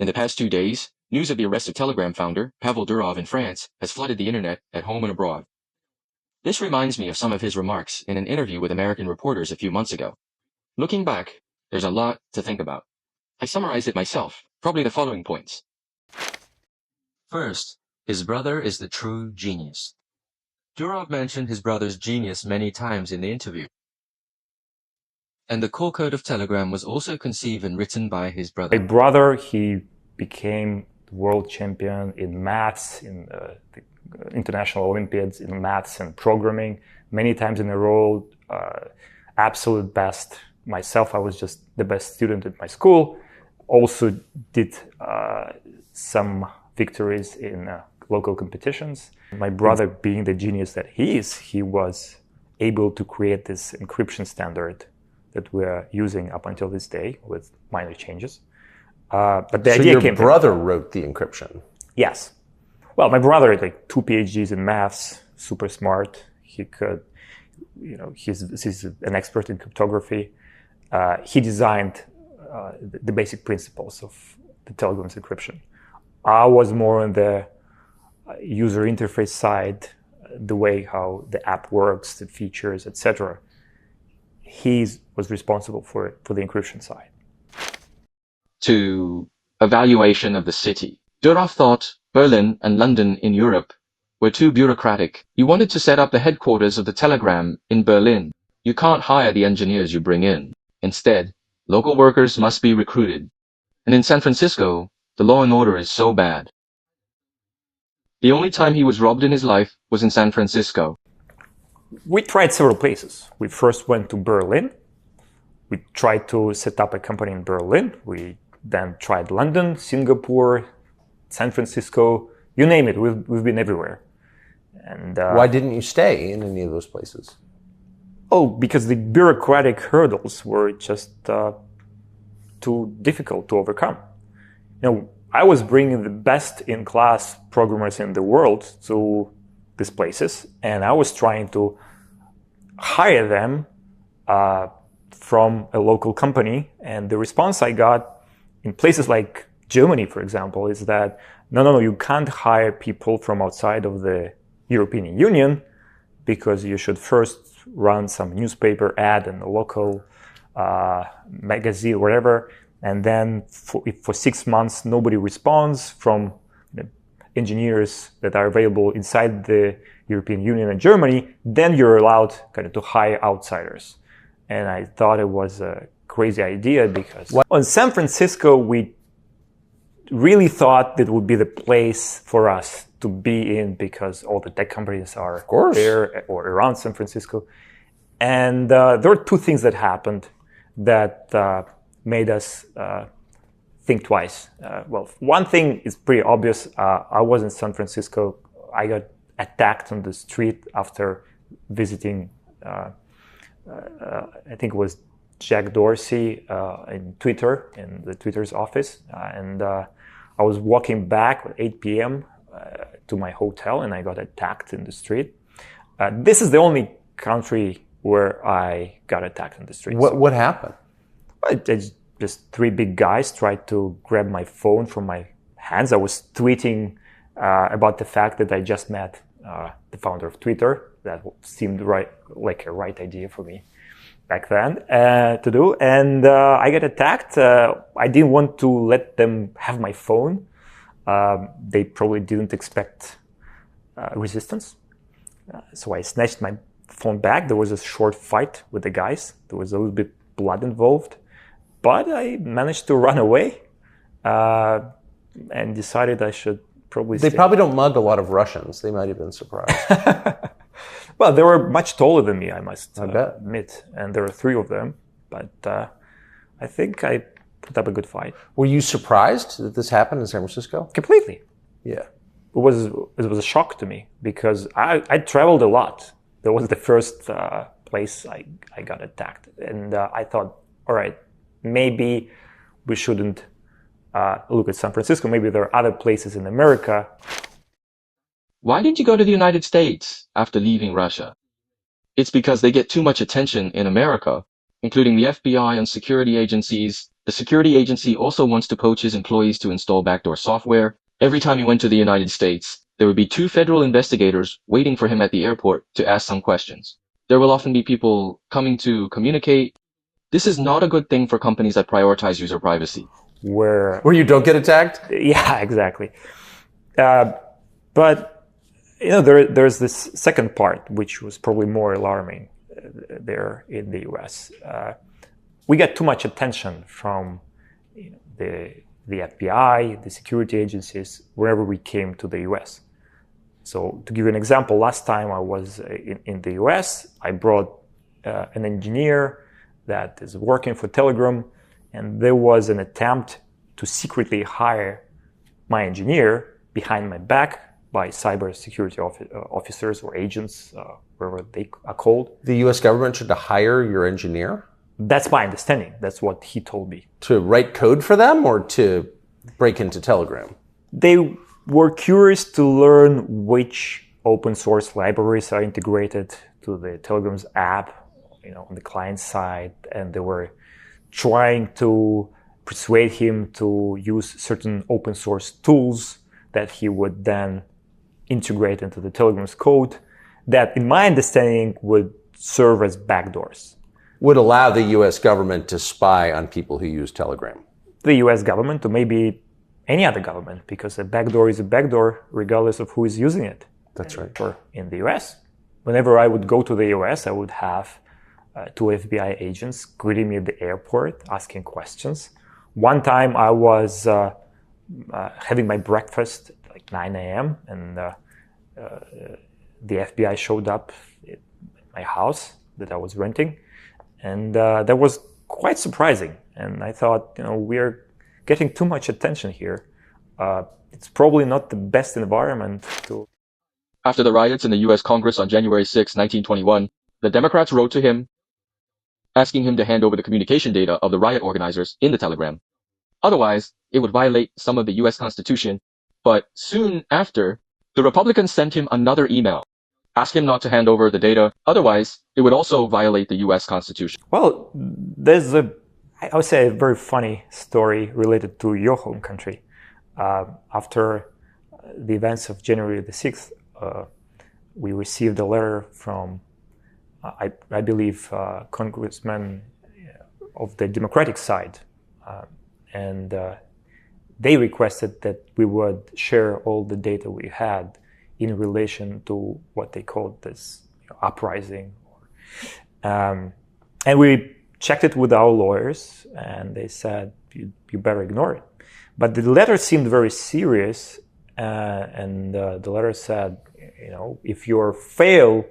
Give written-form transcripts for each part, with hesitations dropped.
In the past 2 days, news of the arrest of Telegram founder Pavel Durov in France has flooded the internet at home and abroad. This reminds me of some of his remarks in an interview with American reporters a few months ago. Looking back, there's a lot to think about. I summarized it myself, probably the following points. First, his brother is the true genius. Durov mentioned his brother's genius many times in the interview. And the core code of Telegram was also conceived and written by his brother. My brother, he became world champion in maths, in the international Olympiads, in maths and programming, many times in a row, absolute best. Myself, I was just the best student at my school. Also did some victories in local competitions. My brother, being the genius that he is, he was able to create this encryption standard that we're using up until this day with minor changes. But the idea came. So your brother wrote the encryption? Yes. Well, my brother had like 2 PhDs in maths, super smart. He could, he's an expert in cryptography. He designed the basic principles of the Telegram's encryption. I was more on the user interface side, the way how the app works, the features, etc. He was responsible for the encryption side. To evaluation of the city. Durov thought Berlin and London in Europe were too bureaucratic. He wanted to set up the headquarters of the Telegram in Berlin. You can't hire the engineers you bring in. Instead, local workers must be recruited. And in San Francisco, the law and order is so bad. The only time he was robbed in his life was in San Francisco. We tried several places. We first went to Berlin. We tried to set up a company in Berlin. We then tried London, Singapore, San Francisco, you name it. We've been everywhere. And why didn't you stay in any of those places? Oh, because the bureaucratic hurdles were just too difficult to overcome. I was bringing the best in class programmers in the world to these places, and I was trying to hire them from a local company. And the response I got in places like Germany, for example, is that no, you can't hire people from outside of the European Union because you should first run some newspaper ad in a local magazine or whatever. And then if for 6 months nobody responds from engineers that are available inside the European Union and Germany, then you're allowed kind of to hire outsiders. And I thought it was a crazy idea because on San Francisco, we really thought that would be the place for us to be in because all the tech companies are there or around San Francisco. And there were 2 things that happened that made us think twice. Well, one thing is pretty obvious. I was in San Francisco. I got attacked on the street after visiting, I think it was Jack Dorsey in Twitter, in the Twitter's office. And I was walking back at 8 p.m. To my hotel, and I got attacked in the street. This is the only country where I got attacked in the street. What happened? Just 3 big guys tried to grab my phone from my hands. I was tweeting about the fact that I just met the founder of Twitter. That seemed like a right idea for me back then to do. And I got attacked. I didn't want to let them have my phone. They probably didn't expect resistance. So I snatched my phone back. There was a short fight with the guys. There was a little bit blood involved. But I managed to run away and decided I should probably stay. They probably don't mug a lot of Russians. They might have been surprised. Well, they were much taller than me, I must admit. And there were 3 of them. But I think I put up a good fight. Were you surprised that this happened in San Francisco? Completely. Yeah. It was a shock to me because I traveled a lot. That was the first place I got attacked. And I thought, all right, maybe we shouldn't look at San Francisco. Maybe there are other places in America. Why did you go to the United States after leaving Russia? It's because they get too much attention in America, including the FBI and security agencies The security agency also wants to poach his employees to install backdoor software. Every time he went to the United States, there would be 2 federal investigators waiting for him at the airport to ask some questions. There will often be people coming to communicate. This is not a good thing for companies that prioritize user privacy. Where you don't get attacked? Yeah, exactly. But there's this second part, which was probably more alarming there in the US. We got too much attention from the FBI, the security agencies, wherever we came to the US. So to give you an example, last time I was in the US, I brought an engineer that is working for Telegram, and there was an attempt to secretly hire my engineer behind my back by cybersecurity officers or agents, whatever they are called. The US government should hire your engineer? That's my understanding. That's what he told me. To write code for them or to break into Telegram? They were curious to learn which open source libraries are integrated to the Telegram's app, on the client side, and they were trying to persuade him to use certain open source tools that he would then integrate into the Telegram's code that, in my understanding, would serve as backdoors. Would allow the US government to spy on people who use Telegram? The US government, or maybe any other government, because a backdoor is a backdoor regardless of who is using it. That's right. Or in the US. Whenever I would go to the US, I would have 2 FBI agents greeting me at the airport, asking questions. One time I was having my breakfast at like 9 a.m. and the FBI showed up at my house that I was renting. And that was quite surprising. And I thought, we're getting too much attention here. It's probably not the best environment to... After the riots in the U.S. Congress on January 6, 1921, the Democrats wrote to him, asking him to hand over the communication data of the riot organizers in the telegram. Otherwise, it would violate some of the U.S. Constitution. But soon after, the Republicans sent him another email, asking him not to hand over the data. Otherwise, it would also violate the U.S. Constitution. Well, there's I would say, a very funny story related to your home country. After the events of January the 6th, we received a letter from, I believe, congressmen of the Democratic side. And they requested that we would share all the data we had in relation to what they called this uprising. And we checked it with our lawyers, and they said, you better ignore it. But the letter seemed very serious, and the letter said, if you fail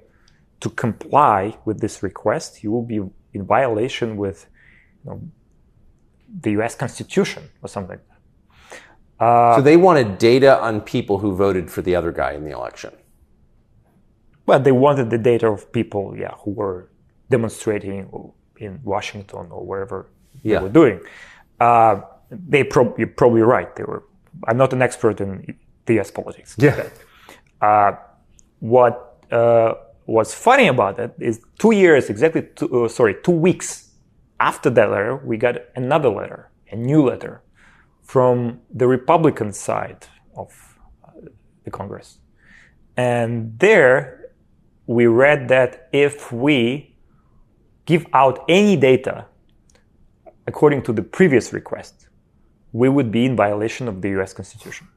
to comply with this request, you will be in violation with the U.S. Constitution or something like that. So they wanted data on people who voted for the other guy in the election. Well, they wanted the data of people, who were demonstrating in Washington or wherever they were doing. You're probably right. I'm not an expert in the U.S. politics. Yeah. What was funny about it is 2 weeks after that letter, we got another letter, a new letter from the Republican side of the Congress. And there we read that if we give out any data according to the previous request, we would be in violation of the US Constitution.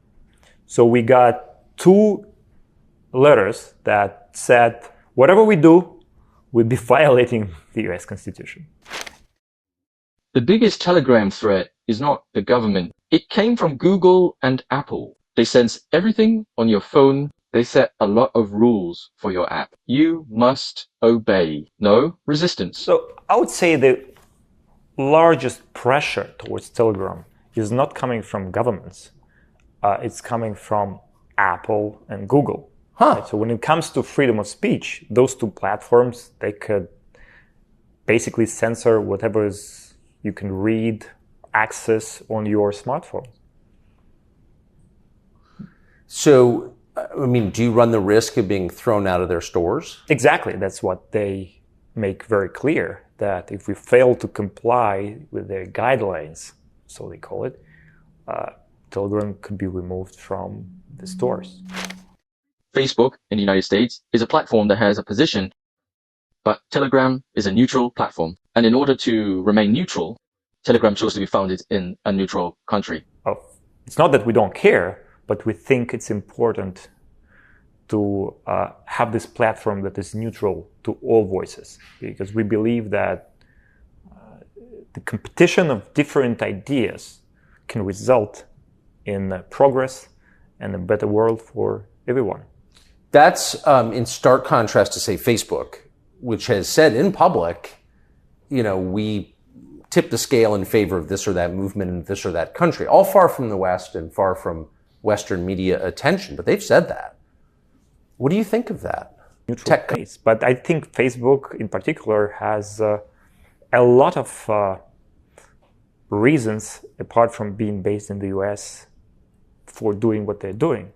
So we got 2 letters that said whatever we do, we'd be violating the US Constitution. The biggest Telegram threat is not the government. It came from Google and Apple. They sense everything on your phone. They set a lot of rules for your app. You must obey. No resistance. So I would say the largest pressure towards Telegram is not coming from governments. It's coming from Apple and Google. Right? So when it comes to freedom of speech, those 2 platforms, they could basically censor whatever you can read, access on your smartphone. So, do you run the risk of being thrown out of their stores? Exactly. That's what they make very clear, that if we fail to comply with their guidelines, so they call it, Telegram could be removed from the stores. Facebook in the United States is a platform that has a position, but Telegram is a neutral platform. And in order to remain neutral, Telegram chose to be founded in a neutral country. It's not that we don't care, but we think it's important to have this platform that is neutral to all voices, because we believe that the competition of different ideas can result in progress and a better world for everyone. That's in stark contrast to, say, Facebook, which has said in public, we tip the scale in favor of this or that movement in this or that country, all far from the West and far from Western media attention. But they've said that. What do you think of that? Neutral space. But I think Facebook in particular has a lot of reasons, apart from being based in the US, for doing what they're doing.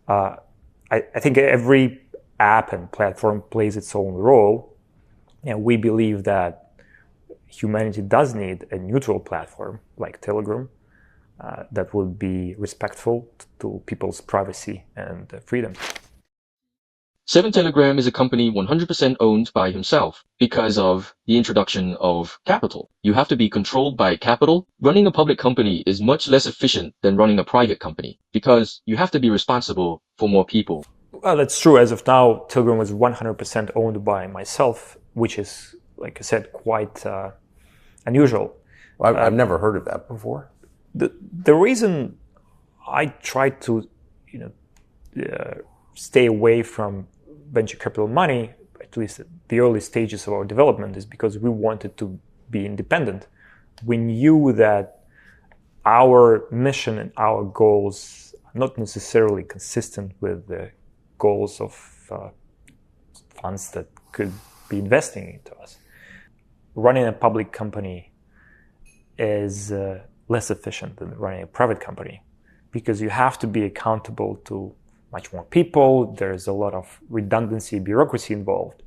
I think every app and platform plays its own role, and we believe that humanity does need a neutral platform like Telegram that would be respectful to people's privacy and freedom. 7 Telegram is a company 100% owned by himself because of the introduction of capital. You have to be controlled by capital. Running a public company is much less efficient than running a private company because you have to be responsible for more people. Well, that's true. As of now, Telegram is 100% owned by myself, which is, like I said, quite unusual. Well, I've never heard of that before. The reason I try to, stay away from venture capital money, at least at the early stages of our development, is because we wanted to be independent. We knew that our mission and our goals are not necessarily consistent with the goals of funds that could be investing into us. Running a public company is less efficient than running a private company because you have to be accountable to much more people. There's a lot of redundancy, bureaucracy involved.